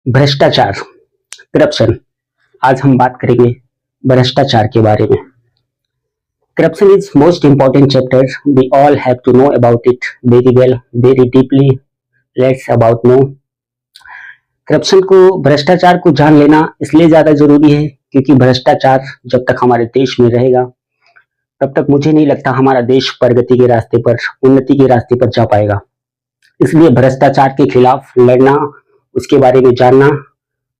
भ्रष्टाचार, करप्शन। आज हम बात करेंगे भ्रष्टाचार के बारे में। Corruption is most important chapter. We all have to know about it very well, very deeply. Let's about know. Corruption को, भ्रष्टाचार को जान लेना इसलिए ज्यादा जरूरी है क्योंकि भ्रष्टाचार जब तक हमारे देश में रहेगा तब तक मुझे नहीं लगता हमारा देश प्रगति के रास्ते पर, उन्नति के रास्ते पर जा पाएगा। इसलिए भ्रष्टाचार के खिलाफ लड़ना, उसके बारे में जानना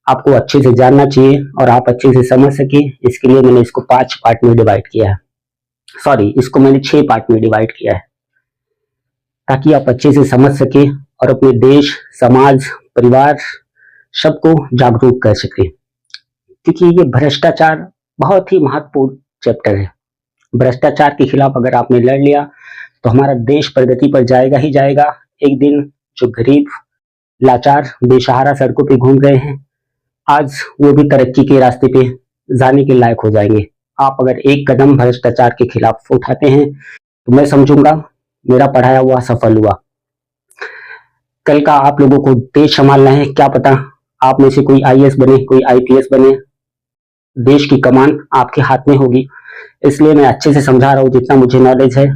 आपको अच्छे से जानना चाहिए और आप अच्छे से समझ सके। इसके लिए मैंने इसको 5 पार्ट में डिवाइड किया है। इसको मैंने 6 पार्ट में डिवाइड किया है ताकि आप अच्छे से समझ सके और अपने देश, समाज, परिवार सबको जागरूक कर सके। क्योंकि ये भ्रष्टाचार बहुत ही महत्वपूर्ण चैप्टर है। भ्रष्टाचार के खिलाफ अगर आपने लड़ लिया तो हमारा देश प्रगति पर जाएगा ही जाएगा। एक दिन जो गरीब, लाचार, बेसहारा सड़कों पे घूम रहे हैं, आज वो भी तरक्की के रास्ते पे जाने के लायक हो जाएंगे। आप अगर एक कदम भ्रष्टाचार के खिलाफ उठाते हैं तो मैं समझूंगा मेरा पढ़ाया हुआ सफल हुआ। कल का आप लोगों को देश संभालना है, क्या पता आप में से कोई आईएएस बने, कोई आईपीएस बने, देश की कमान आपके हाथ में होगी। इसलिए मैं अच्छे से समझा रहा हूँ, जितना मुझे नॉलेज है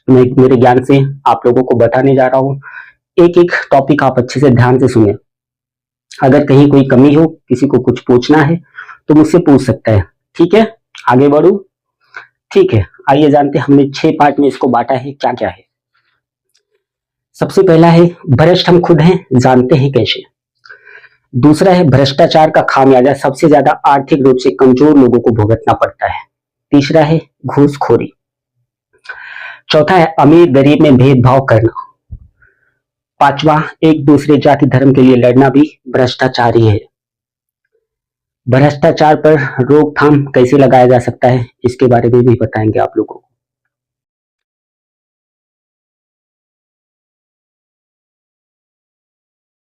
मैं मेरे ज्ञान से आप लोगों को बताने जा रहा हूँ। एक एक टॉपिक आप अच्छे से ध्यान से सुने। अगर कहीं कोई कमी हो, किसी को कुछ पूछना है तो मुझसे पूछ सकता है। ठीक है, आगे बढ़ू। ठीक है, आइए जानते हैं हमने 6 पार्ट में इसको बांटा है, क्या क्या है। सबसे पहला है भ्रष्ट हम खुद हैं, जानते हैं कैसे। दूसरा है भ्रष्टाचार का खामियाजा सबसे ज्यादा आर्थिक रूप से कमजोर लोगों को भुगतना पड़ता है। तीसरा है घूसखोरी। चौथा है अमीर गरीब में भेदभाव करना। पांचवा, एक दूसरे जाति धर्म के लिए लड़ना भी भ्रष्टाचार ही है। भ्रष्टाचार पर रोकथाम कैसे लगाया जा सकता है इसके बारे में भी बताएंगे आप लोगों को।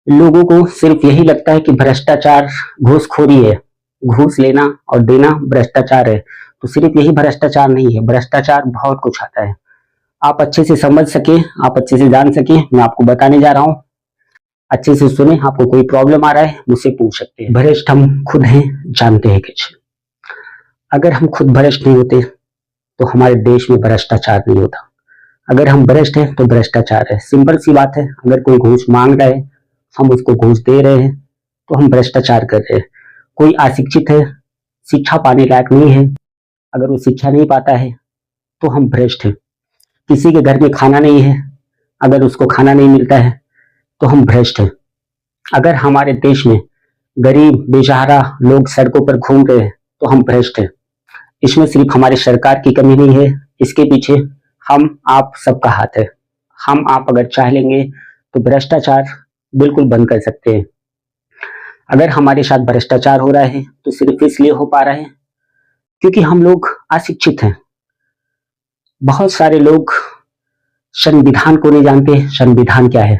लोगों को सिर्फ यही लगता है कि भ्रष्टाचार घूसखोरी है, घूस लेना और देना भ्रष्टाचार है। तो सिर्फ यही भ्रष्टाचार नहीं है, भ्रष्टाचार बहुत कुछ आता है। आप अच्छे से समझ सके, आप अच्छे से जान सके, मैं आपको बताने जा रहा हूं। अच्छे से सुने, आपको कोई प्रॉब्लम आ रहा है मुझसे पूछ सकते हैं। भ्रष्ट हम खुद हैं, जानते हैं कैसे। अगर हम खुद भ्रष्ट नहीं होते तो हमारे देश में भ्रष्टाचार नहीं होता। अगर हम भ्रष्ट हैं तो भ्रष्टाचार है। सिंपल सी बात है, अगर कोई घूस मांग रहा है, हम उसको घूस दे रहे हैं तो हम भ्रष्टाचार कर रहे हैं। कोई अशिक्षित है, शिक्षा पाने लायक नहीं है, अगर वो शिक्षा नहीं पाता है तो हम भ्रष्ट हैं। किसी के घर में खाना नहीं है, अगर उसको खाना नहीं मिलता है तो हम भ्रष्ट हैं। अगर हमारे देश में गरीब, बेसहारा लोग सड़कों पर घूम रहे हैं तो हम भ्रष्ट हैं। इसमें सिर्फ हमारी सरकार की कमी नहीं है, इसके पीछे हम आप सबका हाथ है। हम आप अगर चाह लेंगे तो भ्रष्टाचार बिल्कुल बंद कर सकते हैं। अगर हमारे साथ भ्रष्टाचार हो रहा है तो सिर्फ इसलिए हो पा रहा है क्योंकि हम लोग अशिक्षित हैं। बहुत सारे लोग संविधान को नहीं जानते। संविधान क्या है?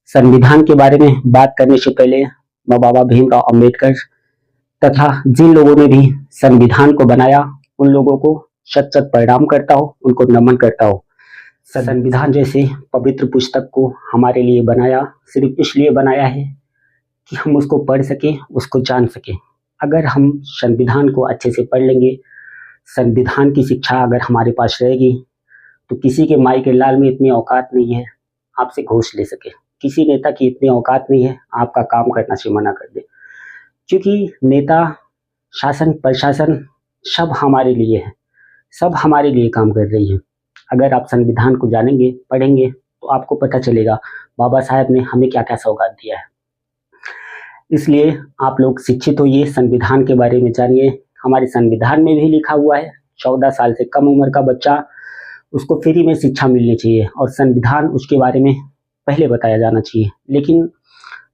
संविधान के बारे में बात करने से पहले मैं बाबा भीमराव अंबेडकर तथा जिन लोगों ने भी संविधान को बनाया उन लोगों को शत शत प्रणाम करता हूँ, उनको नमन करता हूँ। संविधान जैसे पवित्र पुस्तक को हमारे लिए बनाया सिर्फ इसलिए बनाया है कि हम उसको पढ़ सके, उसको जान सके। अगर हम संविधान को अच्छे से पढ़ लेंगे, संविधान की शिक्षा अगर हमारे पास रहेगी तो किसी के माई के लाल में इतनी औकात नहीं है आपसे घूस ले सके। किसी नेता की इतनी औकात नहीं है आपका काम करना से मना कर दे। क्योंकि नेता, शासन, प्रशासन सब हमारे लिए है, सब हमारे लिए काम कर रही है। अगर आप संविधान को जानेंगे, पढ़ेंगे तो आपको पता चलेगा बाबा साहब ने हमें क्या क्या सौगात दिया है। इसलिए आप लोग शिक्षित होइए, संविधान के बारे में जानिए। हमारे संविधान में भी लिखा हुआ है 14 साल से कम उम्र का बच्चा, उसको फ्री में शिक्षा मिलनी चाहिए और संविधान उसके बारे में पहले बताया जाना चाहिए। लेकिन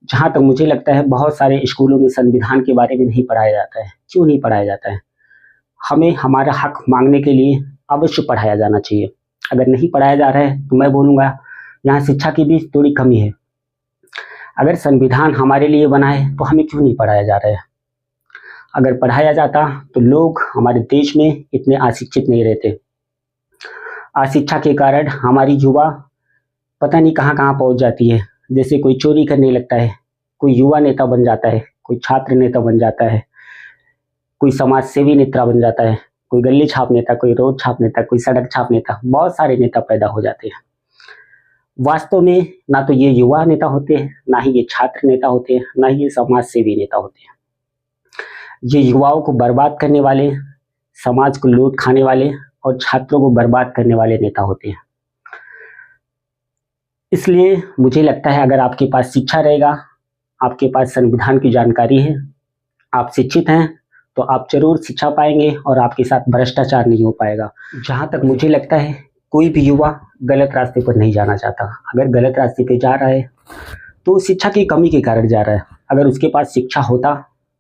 जहाँ तक मुझे लगता है बहुत सारे स्कूलों में संविधान के बारे में नहीं पढ़ाया जाता है। क्यों नहीं पढ़ाया जाता है? हमें हमारा हक मांगने के लिए अवश्य पढ़ाया जाना चाहिए। अगर नहीं पढ़ाया जा रहा है तो मैं बोलूँगा यहाँ शिक्षा की भी थोड़ी कमी है। अगर संविधान हमारे लिए बना है तो हमें क्यों नहीं पढ़ाया जा रहा है? अगर पढ़ाया जाता तो लोग हमारे देश में इतने अशिक्षित नहीं रहते। अशिक्षा के कारण हमारी युवा पता नहीं कहाँ कहाँ पहुँच जाती है। जैसे कोई चोरी करने लगता है, कोई युवा नेता बन जाता है, कोई छात्र नेता बन जाता है, कोई समाज सेवी नेता बन जाता है, कोई गली छाप नेता, कोई रोड छाप नेता, कोई सड़क छाप नेता, बहुत सारे नेता पैदा हो जाते हैं। वास्तव में ना तो ये युवा नेता होते हैं, ना ही ये छात्र नेता होते हैं, ना ही ये समाज सेवी नेता होते हैं। ये युवाओं को बर्बाद करने वाले, समाज को लूट खाने वाले और छात्रों को बर्बाद करने वाले नेता होते हैं। इसलिए मुझे लगता है अगर आपके पास शिक्षा रहेगा, आपके पास संविधान की जानकारी है, आप शिक्षित हैं, तो आप जरूर शिक्षा पाएंगे और आपके साथ भ्रष्टाचार नहीं हो पाएगा। जहाँ तक मुझे लगता है कोई भी युवा गलत रास्ते पर नहीं जाना चाहता। अगर गलत रास्ते पे जा रहा है तो शिक्षा की कमी के कारण जा रहा है। अगर उसके पास शिक्षा होता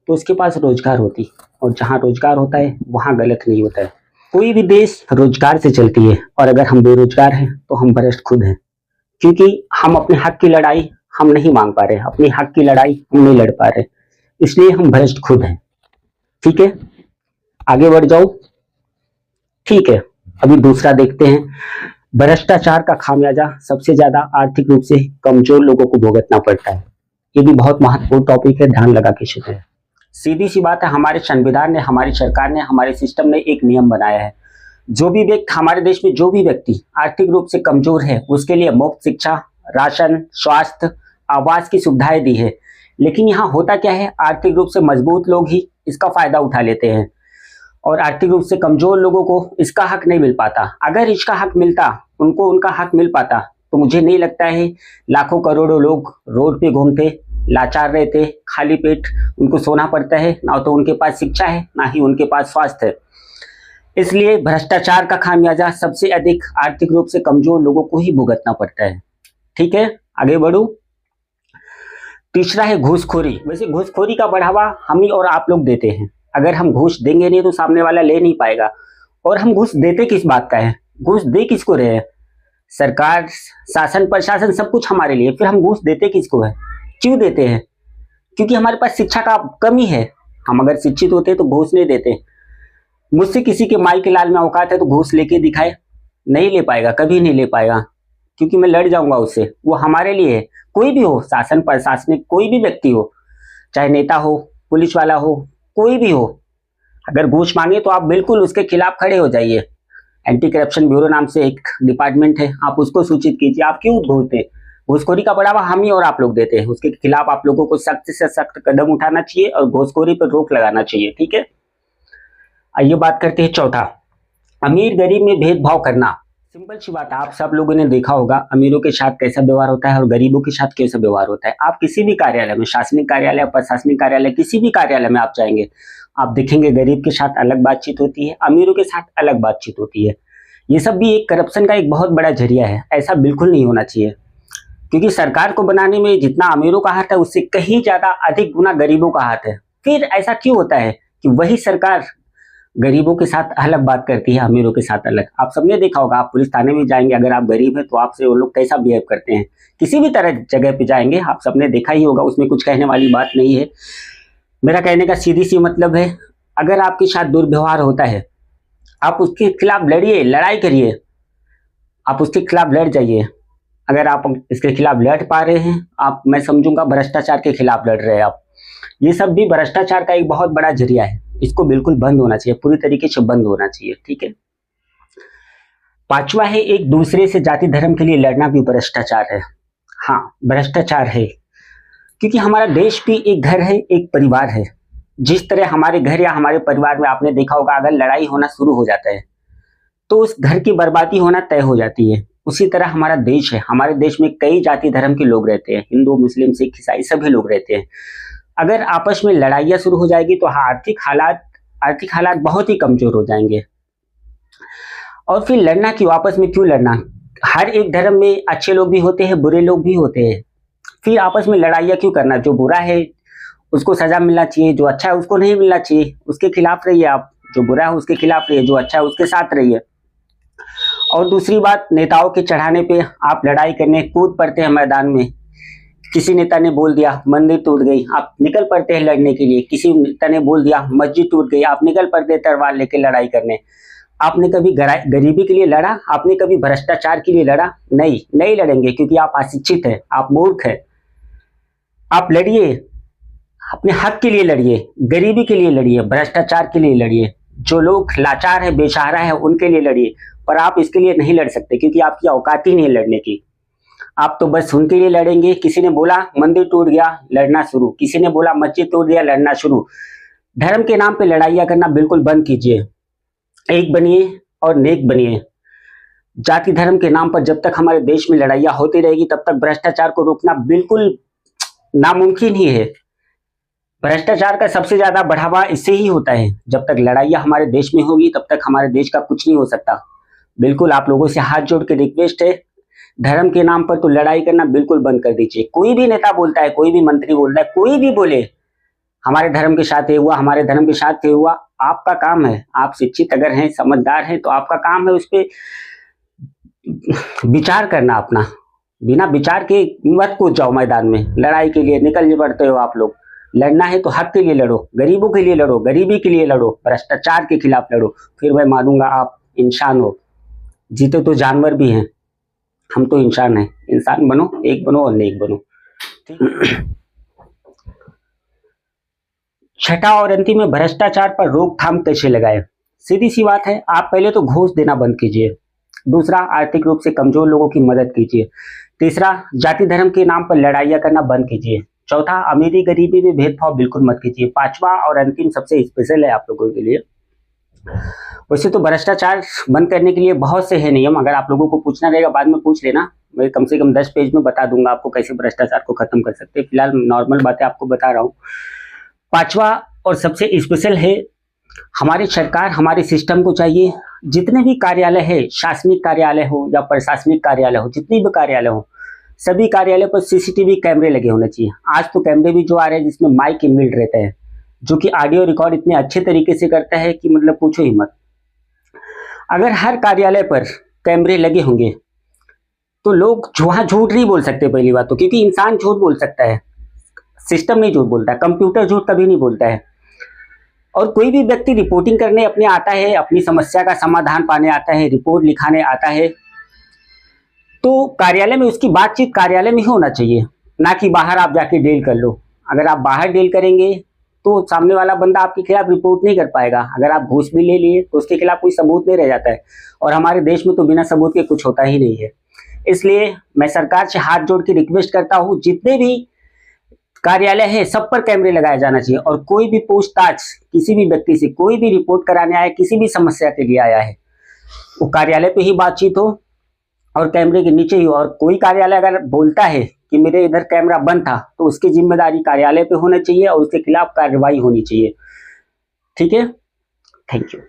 तो उसके पास रोजगार होती, और जहाँ रोजगार होता है वहाँ गलत नहीं होता है। कोई भी देश रोजगार से चलती है, और अगर हम बेरोजगार हैं तो हम भ्रष्ट खुद हैं, क्योंकि हम अपने हक की लड़ाई हम नहीं मांग पा रहे, अपने हक की लड़ाई हम नहीं लड़ पा रहे, इसलिए हम भ्रष्ट खुद हैं। ठीक है, आगे बढ़ जाओ। ठीक है, अभी दूसरा देखते हैं। भ्रष्टाचार का खामियाजा सबसे ज्यादा आर्थिक रूप से कमजोर लोगों को भुगतना पड़ता है। ये भी बहुत महत्वपूर्ण टॉपिक है, ध्यान लगा के सुने। सीधी सी बात है, हमारे संविधान ने, हमारी सरकार ने, हमारे सिस्टम ने एक नियम बनाया है, जो भी व्यक्ति हमारे देश में जो भी व्यक्ति आर्थिक रूप से कमजोर है उसके लिए मुफ्त शिक्षा, राशन, स्वास्थ्य, आवास की सुविधाएं दी है। लेकिन यहाँ होता क्या है, आर्थिक रूप से मजबूत लोग ही इसका फायदा उठा लेते हैं और आर्थिक रूप से कमजोर लोगों को इसका हक नहीं मिल पाता। अगर इसका हक मिलता, उनको उनका हक मिल पाता, तो मुझे नहीं लगता है लाखों करोड़ों लोग रोड पे घूमते, लाचार रहते, खाली पेट उनको सोना पड़ता है, ना तो उनके पास शिक्षा है, ना ही उनके पास स्वास्थ्य है। इसलिए भ्रष्टाचार का खामियाजा सबसे अधिक आर्थिक रूप से कमजोर लोगों को ही भुगतना पड़ता है। ठीक है, आगे बढ़ो। तीसरा है घूसखोरी। वैसे घूसखोरी का बढ़ावा हम ही और आप लोग देते हैं। अगर हम घूस देंगे नहीं तो सामने वाला ले नहीं पाएगा। और हम घूस देते किस बात का है, घूस दे किसको रहे हैं? सरकार, शासन, प्रशासन सब कुछ हमारे लिए, फिर हम घूस देते किसको है, क्यों देते हैं? क्योंकि हमारे पास शिक्षा का कमी है। हम अगर शिक्षित होते तो घूस नहीं देते। मुझसे किसी के माई के लाल में औकात है तो घूस लेके दिखाए, नहीं ले पाएगा, कभी नहीं ले पाएगा, क्योंकि मैं लड़ जाऊंगा उससे। वो हमारे लिए है, कोई भी हो, शासन प्रशासनिक कोई भी व्यक्ति हो, चाहे नेता हो, पुलिस वाला हो, कोई भी हो, अगर घूस मांगे तो आप बिल्कुल उसके खिलाफ खड़े हो जाइए। एंटी करप्शन ब्यूरो नाम से एक डिपार्टमेंट है, आप उसको सूचित कीजिए। आप क्यों घूसते हैं? घूसखोरी का बढ़ावा हम ही और आप लोग देते हैं। उसके खिलाफ आप लोगों को सख्त से सख्त कदम उठाना चाहिए और घूसखोरी पर रोक लगाना चाहिए। ठीक है, आइए बात करते हैं चौथा, अमीर गरीब में भेदभाव करना। सिंपल सी बात है, आप सब लोगों ने देखा होगा अमीरों के साथ कैसा व्यवहार होता है और गरीबों के साथ कैसा व्यवहार होता है। आप किसी भी कार्यालय में, शासनिक कार्यालय, प्रशासनिक कार्यालय, किसी भी कार्यालय में आप जाएंगे, आप देखेंगे गरीब के साथ अलग बातचीत होती है, अमीरों के साथ अलग बातचीत होती है। ये सब भी एक करप्शन का एक बहुत बड़ा जरिया है। ऐसा बिल्कुल नहीं होना चाहिए, क्योंकि सरकार को बनाने में जितना अमीरों का हाथ है उससे कहीं ज्यादा अधिक गुना गरीबों का हाथ है। फिर ऐसा क्यों होता है कि वही सरकार गरीबों के साथ अलग बात करती है, अमीरों के साथ अलग? आप सबने देखा होगा, आप पुलिस थाने में जाएंगे, अगर आप गरीब हैं तो आपसे वो लोग कैसा बिहेव करते हैं। किसी भी तरह जगह पे जाएंगे, आप सबने देखा ही होगा, उसमें कुछ कहने वाली बात नहीं है। मेरा कहने का सीधी सी मतलब है, अगर आपके साथ दुर्व्यवहार होता है, आप उसके खिलाफ लड़िए, लड़ाई करिए, आप उसके खिलाफ लड़ जाइए। अगर आप इसके खिलाफ लड़ पा रहे हैं, आप, मैं समझूंगा भ्रष्टाचार के खिलाफ लड़ रहे हैं आप। ये सब भी भ्रष्टाचार का एक बहुत बड़ा जरिया है, इसको बिल्कुल बंद होना चाहिए, पूरी तरीके से बंद होना चाहिए। ठीक है, पांचवा है, एक दूसरे से जाति धर्म के लिए लड़ना भी भ्रष्टाचार है। हाँ, भ्रष्टाचार है, क्योंकि हमारा देश भी एक घर है, एक परिवार है। जिस तरह हमारे घर या हमारे परिवार में आपने देखा होगा, अगर लड़ाई होना शुरू हो जाता है तो उस घर की बर्बादी होना तय हो जाती है। उसी तरह हमारा देश है, हमारे देश में कई जाति धर्म के लोग रहते हैं, हिंदू, मुस्लिम, सिख, ईसाई सभी लोग रहते हैं। अगर आपस में लड़ाइयाँ शुरू हो जाएगी तो आर्थिक हालात बहुत ही कमजोर हो जाएंगे। और फिर लड़ना क्यों, आपस में क्यों लड़ना? हर एक धर्म में अच्छे लोग भी होते हैं, बुरे लोग भी होते हैं। फिर आपस में लड़ाइयाँ क्यों करना? जो बुरा है उसको सजा मिलना चाहिए, जो अच्छा है उसको नहीं मिलना चाहिए। उसके खिलाफ रहिए आप, जो बुरा है उसके खिलाफ रहिए, जो अच्छा है उसके साथ रहिए। और दूसरी बात, नेताओं के चढ़ाने पे आप लड़ाई करने कूद पड़ते हैं मैदान में। किसी नेता ने बोल दिया मंदिर टूट गई, आप निकल पड़ते हैं लड़ने के लिए। किसी नेता ने बोल दिया मस्जिद टूट गई, आप निकल पड़ते हैं तलवार लेके लड़ाई करने। आपने कभी गरीबी के लिए लड़ा? आपने कभी भ्रष्टाचार के लिए लड़ा? नहीं, नहीं लड़ेंगे, क्योंकि आप अशिक्षित हैं, आप मूर्ख हैं। आप लड़िए, अपने हक के लिए लड़िए, गरीबी के लिए लड़िए, भ्रष्टाचार के लिए लड़िए, जो लोग लाचार है, बेसहारा है, उनके लिए लड़िए। पर आप इसके लिए नहीं लड़ सकते क्योंकि आपकी औकात ही नहीं है लड़ने की। आप तो बस उनके लिए लड़ेंगे। किसी ने बोला मंदिर टूट गया, लड़ना शुरू। किसी ने बोला मस्जिद टूट गया, लड़ना शुरू। धर्म के नाम पे लड़ाइयाँ करना बिल्कुल बंद कीजिए। एक बनिए और नेक बनिए। जाति धर्म के नाम पर जब तक हमारे देश में लड़ाइयाँ होती रहेगी तब तक भ्रष्टाचार को रोकना बिल्कुल नामुमकिन ही है। भ्रष्टाचार का सबसे ज्यादा बढ़ावा इससे ही होता है। जब तक लड़ाइयाँ हमारे देश में होगी तब तक हमारे देश का कुछ नहीं हो सकता। बिल्कुल आप लोगों से हाथ जोड़ के रिक्वेस्ट है, धर्म के नाम पर तो लड़ाई करना बिल्कुल बंद कर दीजिए। कोई भी नेता बोलता है, कोई भी मंत्री बोलता है, कोई भी बोले हमारे धर्म के साथ ये हुआ, हमारे धर्म के साथ ये हुआ, आपका काम है। आप शिक्षित अगर हैं, समझदार हैं, तो आपका काम है उस पर विचार करना अपना। बिना विचार के मत कूद जाओ मैदान में। लड़ाई के लिए निकल पड़ते हो आप लोग। लड़ना है तो हक के लिए लड़ो, गरीबों के लिए लड़ो, गरीबी के लिए लड़ो, भ्रष्टाचार के खिलाफ लड़ो। फिर मैं मानूंगा आप इंसान हो। जीते तो जानवर भी हैं, हम तो इंसान हैं। इंसान बनो, एक बनो और नेक बनो। छठा और अंतिम में भ्रष्टाचार पर रोकथाम कैसे लगाए। सीधी सी बात है, आप पहले तो घूस देना बंद कीजिए। दूसरा, आर्थिक रूप से कमजोर लोगों की मदद कीजिए। तीसरा, जाति धर्म के नाम पर लड़ाइयाँ करना बंद कीजिए। चौथा, अमीरी गरीबी में भेदभाव बिल्कुल मत कीजिए। पांचवा और अंतिम सबसे स्पेशल है आप लोगों के लिए। वैसे तो भ्रष्टाचार बंद करने के लिए बहुत से है नियम। अगर आप लोगों को पूछना रहेगा बाद में पूछ लेना, मैं कम से कम 10 पेज में बता दूंगा आपको कैसे भ्रष्टाचार को खत्म कर सकते हैं। फिलहाल नॉर्मल बातें आपको बता रहा हूँ। पांचवा और सबसे स्पेशल है, हमारी सरकार, हमारे सिस्टम को चाहिए जितने भी कार्यालय है, शासनिक कार्यालय हो या प्रशासनिक कार्यालय हो, जितनी भी कार्यालय हो, सभी कार्यालय पर सीसीटीवी कैमरे लगे होने चाहिए। आज तो कैमरे भी जो आ रहे हैं जिसमें माइक इनबिल्ट रहता है, जो कि ऑडियो रिकॉर्ड इतने अच्छे तरीके से करता है कि मतलब पूछो ही मत। अगर हर कार्यालय पर कैमरे लगे होंगे तो लोग वहां झूठ नहीं बोल सकते। पहली बात तो क्योंकि इंसान झूठ बोल सकता है, सिस्टम नहीं झूठ बोलता, कंप्यूटर झूठ कभी नहीं बोलता है। और कोई भी व्यक्ति रिपोर्टिंग करने अपने आता है, अपनी समस्या का समाधान पाने आता है, रिपोर्ट लिखाने आता है, तो कार्यालय में उसकी बातचीत कार्यालय में ही होना चाहिए, ना कि बाहर आप जाके डील कर लो। अगर आप बाहर डील करेंगे तो सामने वाला बंदा आपके खिलाफ रिपोर्ट नहीं कर पाएगा। अगर आप घूस भी ले लिए तो उसके खिलाफ कोई सबूत नहीं रह जाता है। और हमारे देश में तो बिना सबूत के कुछ होता ही नहीं है। इसलिए मैं सरकार से हाथ जोड़ के रिक्वेस्ट करता हूँ, जितने भी कार्यालय है सब पर कैमरे लगाया जाना चाहिए। और कोई भी पूछताछ किसी भी व्यक्ति से, कोई भी रिपोर्ट कराने आया, किसी भी समस्या के लिए आया है, वो कार्यालय पे ही बातचीत हो और कैमरे के नीचे ही हो। और कोई कार्यालय अगर बोलता है कि मेरे इधर कैमरा बंद था तो उसकी जिम्मेदारी कार्यालय पे होनी चाहिए और उसके खिलाफ कार्रवाई होनी चाहिए। ठीक है, थैंक यू।